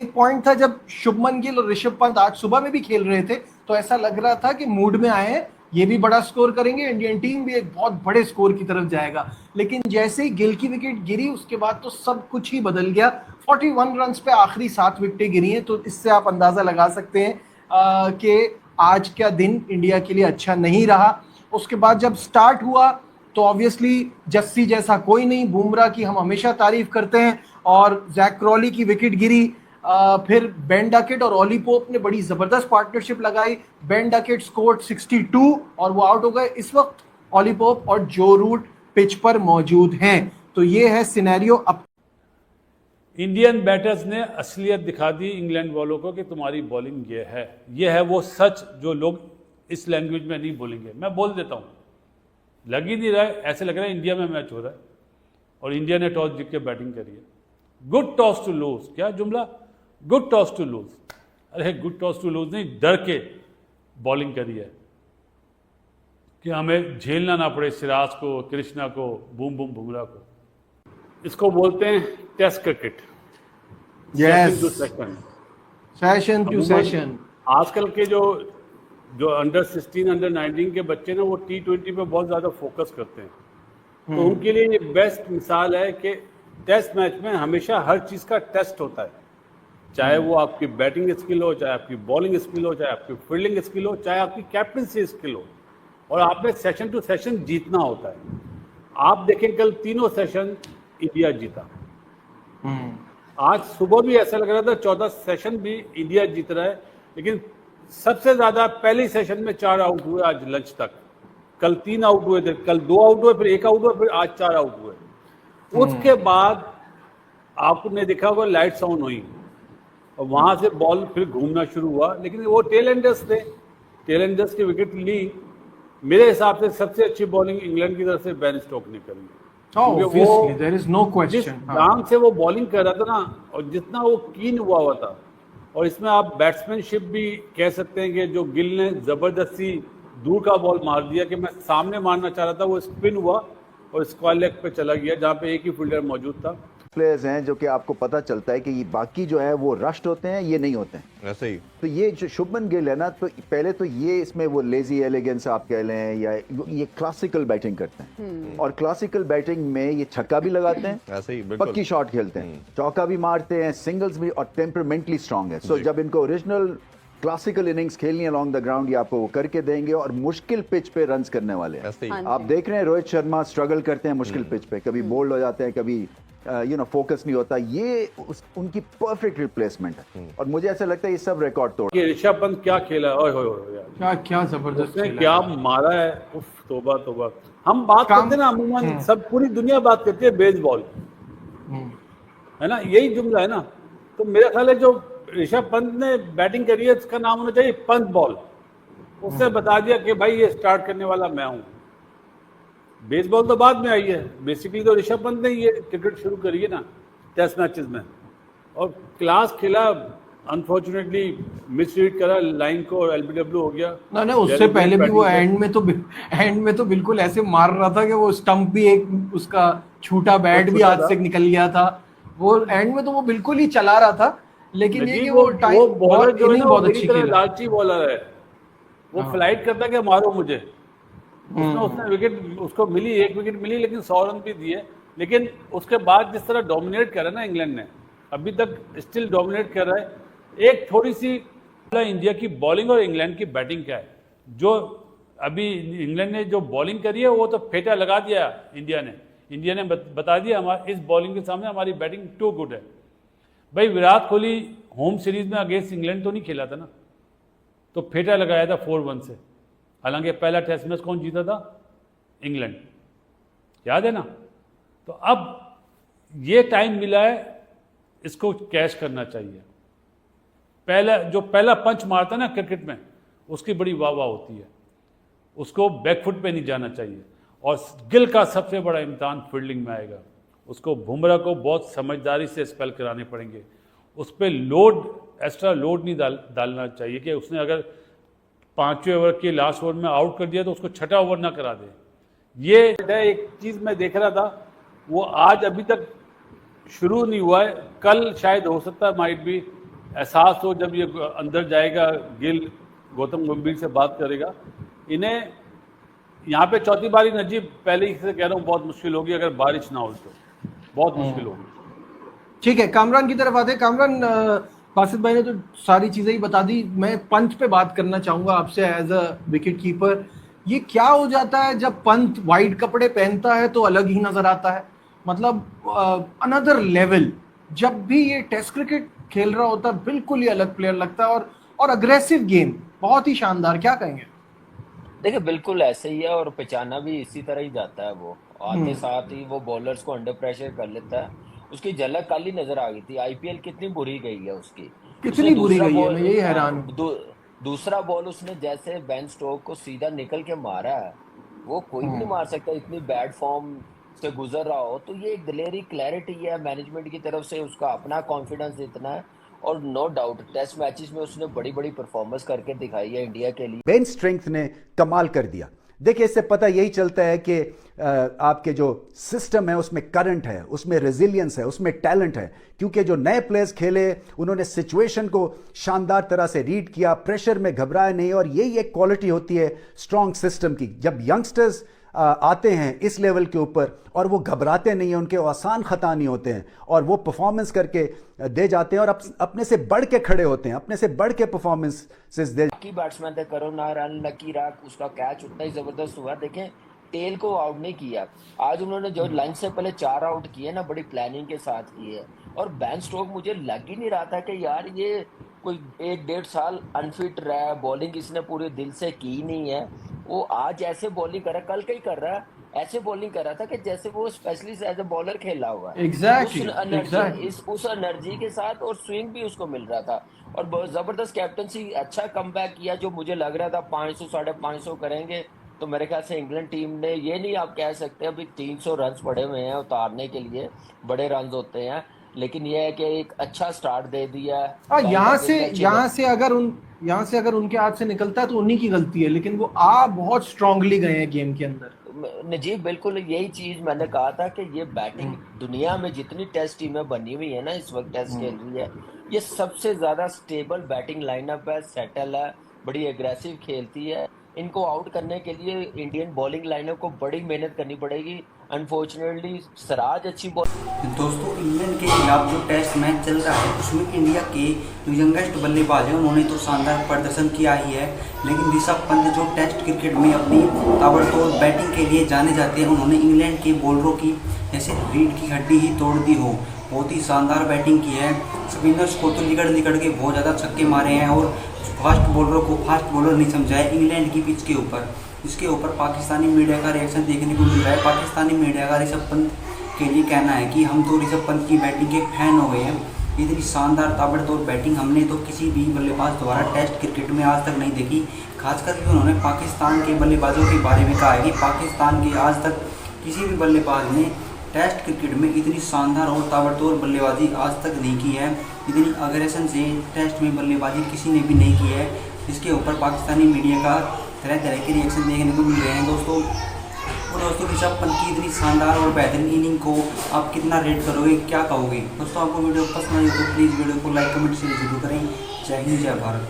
एक पॉइंट था जब शुभमन गिल और ऋषभ पंत आज सुबह में भी खेल रहे थे, तो ऐसा लग रहा था कि मूड में आए हैं, ये भी बड़ा स्कोर करेंगे, इंडियन टीम भी एक बहुत बड़े स्कोर की तरफ जाएगा। लेकिन जैसे ही गिल की विकेट गिरी उसके बाद तो सब कुछ ही बदल गया। 41 रन पे आखिरी 7 विकेटें गिरी हैं, तो इससे आप अंदाजा लगा सकते हैं कि आज का दिन इंडिया के लिए अच्छा नहीं रहा। उसके बाद जब स्टार्ट हुआ तो ऑब्वियसली जस्सी जैसा कोई नहीं, बुमराह की हम हमेशा तारीफ करते हैं, और जैक क्रॉली की विकेट गिरी। फिर बेन डकेट और ऑली पोप ने बड़ी जबरदस्त पार्टनरशिप लगाई। बेन डकेट स्कोर्ड 62 और वो आउट हो गए। इस वक्त ऑली पोप और जो रूट पिच पर मौजूद हैं। तो ये है सिनेरियो। अब इंडियन बैटर्स ने असलियत दिखा दी इंग्लैंड वालों को कि तुम्हारी बॉलिंग ये है वो सच जो लोग इस लैंग्वेज में नहीं बोलेंगे। मैं बोल देता हूँ, लग ही नहीं रहा है, ऐसे लग रहा है इंडिया में मैच हो रहा है और इंडिया ने टॉस जीत के बैटिंग करी है। गुड टॉस टू लूज, क्या जुमला, गुड टॉस टू लूज। अरे गुड टॉस टू लूज नहीं, डर के बॉलिंग करी है कि हमें झेलना ना पड़े सिराज को, कृष्णा को, बूम बूम बुमराह को। इसको बोलते हैं test cricket. Yes, session session to session. आजकल के जो अंडर 16 अंडर 19 के बच्चे ना, वो T20 पे बहुत ज़्यादा फोकस करते हैं, तो उनके लिए ये बेस्ट मिसाल है कि टेस्ट मैच में हमेशा हर चीज़ का टेस्ट होता है, चाहे वो आपकी बैटिंग स्किल हो, चाहे आपकी बॉलिंग स्किल हो, चाहे आपकी फील्डिंग स्किल हो, चाहे आपकी कैप्टनसी स्किल हो, और आपने सेशन टू सेशन जीतना होता है। आप देखें कल तीनों सेशन इंडिया जीता। आज सुबह भी ऐसा लग रहा था 14 सेशन भी इंडिया जीत रहा है, लेकिन सबसे ज्यादा पहले सेशन में 4 आउट हुए आज लंच तक। कल 3 आउट हुए थे, कल 2 आउट हुए, फिर 1 आउट हुआ, फिर आज 4 आउट हुए। उसके बाद आपने देखा होगा लाइट्स ऑन हुई और वहां से बॉल फिर घूमना शुरू हुआ, लेकिन वो टेल एंडर्स थे, टेल एंडर्स की विकेट ली। मेरे हिसाब से सबसे अच्छी बॉलिंग इंग्लैंड की तरफ से बेन स्टोक ने करी। देयर इज नो जिस क्वेश्चन। ढंग से वो बॉलिंग कर रहा था ना, और जितना वो कीन हुआ था, और इसमें आप बैट्समैनशिप भी कह सकते हैं कि जो गिल ने जबरदस्ती दूर का बॉल मार दिया कि मैं सामने मारना चाह रहा था, वो स्पिन हुआ और स्क्वायर लेग पे चला गया जहां पे एक ही फील्डर मौजूद था। प्लेयर्स हैं जो कि आपको पता चलता है कि ये बाकी जो है वो रश्ड होते हैं, ये नहीं होते हैं ऐसे ही। तो ये जो शुभमन गिल है ना, तो पहले तो ये इसमें वो लेजी एलिगेंस आप कह लें, या ये क्लासिकल बैटिंग करते हैं, और क्लासिकल बैटिंग में ये छक्का भी लगाते हैं, ऐसे ही बिल्कुल पक्की शॉट खेलते हैं, चौका भी मारते हैं, सिंगल्स भी, और टेम्परामेंटली स्ट्रांग है। सो जब इनको ओरिजिनल क्लासिकल इनिंग्स खेलनी है अलॉन्ग द ग्राउंड, ये आपको वो करके देंगे, और मुश्किल पिच पे रन्स करने वाले ऐसे हैं। ही। आप देख रहे हैं रोहित शर्मा स्ट्रगल करते हैं मुश्किल पिच पे, कभी बोल्ड हो जाते हैं, कभी फोकस नहीं होता। ये उनकी परफेक्ट रिप्लेसमेंट है, और मुझे ऐसा लगता है ये सब रिकॉर्ड तोड़। कि ऋषभ पंत क्या खेला, ओए होए होए यार, क्या क्या जबरदस्त उसने खेला क्या है। मारा है, उफ तौबा तौबा। हम बात करते हैं ना अमूमन, सब पूरी दुनिया बात करती है बेसबॉल, है ना, यही जुमला है ना। तो मेरा ख्याल है जो ऋषभ पंत ने बैटिंग करी है, इसका नाम होना चाहिए पंत बॉल। उसने बता दिया कि भाई ये स्टार्ट करने वाला मैं हूं। बेसबॉल तो बाद में आई है, बेसिकली तो ऋषभ पंत ने ये क्रिकेट शुरू करी है ना टेस्ट मैचेस में, और क्लास खेला। अनफॉर्चुनेटली मिसरीड करा लाइन को और एलबीडब्ल्यू हो गया ना उससे पहले भी वो एंड में तो बिल्कुल ऐसे मार रहा था कि वो स्टंप भी एक उसका छूटा, बैट भी हाथ से निकल गया था। वो एंड में तो वो बिल्कुल ही चला रहा था, लेकिन ये कि वो बॉलर जो है ना, बहुत अच्छी खेला। लालची बॉलर है, वो फ्लाइट करता कि मारो मुझे। उसने विकेट उसको मिली, 1 विकेट मिली, लेकिन 100 रन भी दिए। लेकिन उसके बाद जिस तरह डोमिनेट करा ना इंग्लैंड ने, अभी तक स्टिल डोमिनेट कर रहा है। एक थोड़ी सी इंडिया की बॉलिंग और इंग्लैंड की बैटिंग क्या है, जो अभी इंग्लैंड ने जो बॉलिंग करी है वो तो फेटा लगा दिया इंडिया ने बता दिया हमारे इस बॉलिंग के सामने हमारी बैटिंग टू गुड है। भाई विराट कोहली होम सीरीज में अगेंस्ट इंग्लैंड तो नहीं खेला था ना, तो फेटा लगाया था 4-1 से। हालांकि पहला टेस्ट मैच कौन जीता था, इंग्लैंड, याद है ना। तो अब ये टाइम मिला है, इसको कैश करना चाहिए। पहला पंच मारता ना क्रिकेट में, उसकी बड़ी वाह वाह होती है, उसको बैकफुट पे नहीं जाना चाहिए। और गिल का सबसे बड़ा इम्तिहान फील्डिंग में आएगा। उसको बुमराह को बहुत समझदारी से स्पेल कराने पड़ेंगे, उस पर एक्स्ट्रा लोड नहीं डालना चाहिए कि उसने अगर 5वें ओवर के लास्ट ओवर में आउट कर दिया तो उसको 6ठा ओवर ना करा दे। ये एक चीज़ मैं देख रहा था, वो आज अभी तक शुरू नहीं हुआ है, कल शायद हो सकता है माइट भी एहसास हो जब ये अंदर जाएगा, गिल गौतम गंभीर से बात करेगा, इन्हें यहाँ पे चौथी बारी नजीब पहले ही से कह रहा हूँ बहुत मुश्किल होगी, अगर बारिश ना हो तो बहुत मुश्किल होगी। ठीक है, कामरान की तरफ आते हैं। कामरान, बासित भाई ने तो सारी चीजें ही बता दी, मैं पंत पे बात करना चाहूंगा आपसे एज अ विकेट कीपर। ये क्या हो जाता है जब पंत वाइट कपड़े पहनता है तो अलग ही नजर आता है, मतलब अनदर लेवल। जब भी ये टेस्ट क्रिकेट खेल रहा होता है बिल्कुल ही अलग प्लेयर लगता है, और अग्रेसिव गेम बहुत ही शानदार। क्या कहेंगे? देखिए बिल्कुल ऐसे ही है, और पहचाना भी इसी तरह ही जाता है। वो आते साथ ही वो बॉलर्स को अंडर प्रेशर कर लेता है। उसकी झलक कल ही नजर आ गई थी, आईपीएल कितनी बुरी गई है उसकी। कितनी बुरी गई है, मैं यही हैरान हूँ। दूसरा बॉल उसने जैसे बेन स्टोक को सीधा निकल के मारा है, वो कोई भी नहीं मार सकता इतनी बैड फॉर्म से गुजर रहा हो। तो ये एक दिलेरी, क्लैरिटी है मैनेजमेंट की तरफ से, उसका अपना कॉन्फिडेंस इतना है। और नो डाउट टेस्ट मैचेस में उसने बड़ी बड़ी परफॉर्मेंस करके दिखाई है इंडिया के लिए। बेंच स्ट्रेंथ ने कमाल कर दिया। देखिए, इससे पता यही चलता है कि आपके जो सिस्टम है उसमें करंट है, उसमें रेजिलियंस है, उसमें टैलेंट है। क्योंकि जो नए प्लेयर्स खेले उन्होंने सिचुएशन को शानदार तरह से रीड किया, प्रेशर में घबराए नहीं, और यही एक क्वालिटी होती है स्ट्रॉन्ग सिस्टम की। जब यंगस्टर्स आते हैं इस लेवल के ऊपर और वो घबराते नहीं हैं, उनके आसान खता नहीं होते हैं, और वो परफॉर्मेंस करके दे जाते हैं, और अपने से बढ़ के खड़े होते हैं, अपने से बढ़ के परफॉर्मेंसेस दे। बाकी बैट्समैन थे, करुणा रन, लकी राक, उसका कैच उतना ही जबरदस्त हुआ। देखें टेल को आउट नहीं किया आज उन्होंने, जो लाइन से पहले 4 आउट किए ना, बड़ी प्लानिंग के साथ किए। और बेन स्टोक मुझे लग ही नहीं रहा था कि यार ये कोई 1-1.5 साल अनफिट रहा है, बॉलिंग इसने पूरे दिल से की नहीं है। वो आज ऐसे बॉलिंग कर रहा है, कल कहीं कर रहा है, ऐसे बॉलिंग कर रहा था कि जैसे वो स्पेशलिस्ट एज ए बॉलर खेला हुआ है। एग्जैक्टली उस एनर्जी के साथ, और स्विंग भी उसको मिल रहा था। और बहुत जबरदस्त कैप्टनसी, अच्छा कमबैक किया। जो मुझे लग रहा था 500 550 करेंगे, तो मेरे ख्याल से इंग्लैंड टीम ने, ये नहीं आप कह सकते अभी 300 रन पड़े हुए हैं उतारने के लिए, बड़े रन होते हैं, लेकिन यह है कि एक अच्छा स्टार्ट दे दिया। यहाँ से अगर उनके हाथ से निकलता है तो उन्हीं की गलती है, लेकिन वो बहुत स्ट्रांगली गए हैं गेम के अंदर। नजीब बिल्कुल यही चीज मैंने कहा था कि ये बैटिंग दुनिया में जितनी टेस्ट टीमें बनी हुई है ना, इस वक्त टेस्ट खेल रही है, ये सबसे ज्यादा स्टेबल बैटिंग लाइनअप है, सेटल है, बड़ी एग्रेसिव खेलती है। इनको आउट करने के लिए इंडियन बॉलिंग लाइनअप को बड़ी मेहनत करनी पड़ेगी। अनफॉर्चुनेटली सिराज अच्छी बॉल। दोस्तों, इंग्लैंड के खिलाफ जो टेस्ट मैच चल रहा है उसमें इंडिया के जो यंगेस्ट बल्लेबाज हैं उन्होंने तो शानदार प्रदर्शन किया ही है, लेकिन ऋषभ पंत जो टेस्ट क्रिकेट में अपनी ताबड़तोड़ बैटिंग के लिए जाने जाते हैं, उन्होंने इंग्लैंड के बॉलरों की जैसे रीढ़ की हड्डी ही तोड़ दी हो। बहुत ही शानदार बैटिंग की है। स्पिनर्स को तो लिकड़ के बहुत ज़्यादा छक्के मारे हैं, और फास्ट बॉलरों को फास्ट बॉलर नहीं समझाया इंग्लैंड की पिच के ऊपर। इसके ऊपर पाकिस्तानी मीडिया का रिएक्शन देखने को मिल रहा है। पाकिस्तानी मीडिया का ऋषभ पंत के लिए कहना है कि हम तो ऋषभ पंत की बैटिंग के फैन हो गए हैं। इतनी शानदार ताबड़तोड़ बैटिंग हमने तो किसी भी बल्लेबाज द्वारा टेस्ट क्रिकेट में आज तक नहीं देखी। खासकर कि उन्होंने पाकिस्तान के बल्लेबाजों के बारे में कहा है कि पाकिस्तान के आज तक किसी भी बल्लेबाज ने टेस्ट क्रिकेट में इतनी शानदार और ताबड़तोड़ बल्लेबाजी आज तक नहीं की है। इतनी अग्रेशन से टेस्ट में बल्लेबाजी किसी ने भी नहीं की है। इसके ऊपर पाकिस्तानी मीडिया का तरह तरह के रिएक्शन देखने को मिल रहे हैं दोस्तों। और दोस्तों, ऋषभ पंत की इतनी शानदार और बेहतरीन इनिंग को आप कितना रेट करोगे, क्या कहोगे? दोस्तों, आपको वीडियो पसंद आई तो प्लीज़ वीडियो को लाइक कमेंट शेयर जरूर करें। जय हिंद, जय भारत।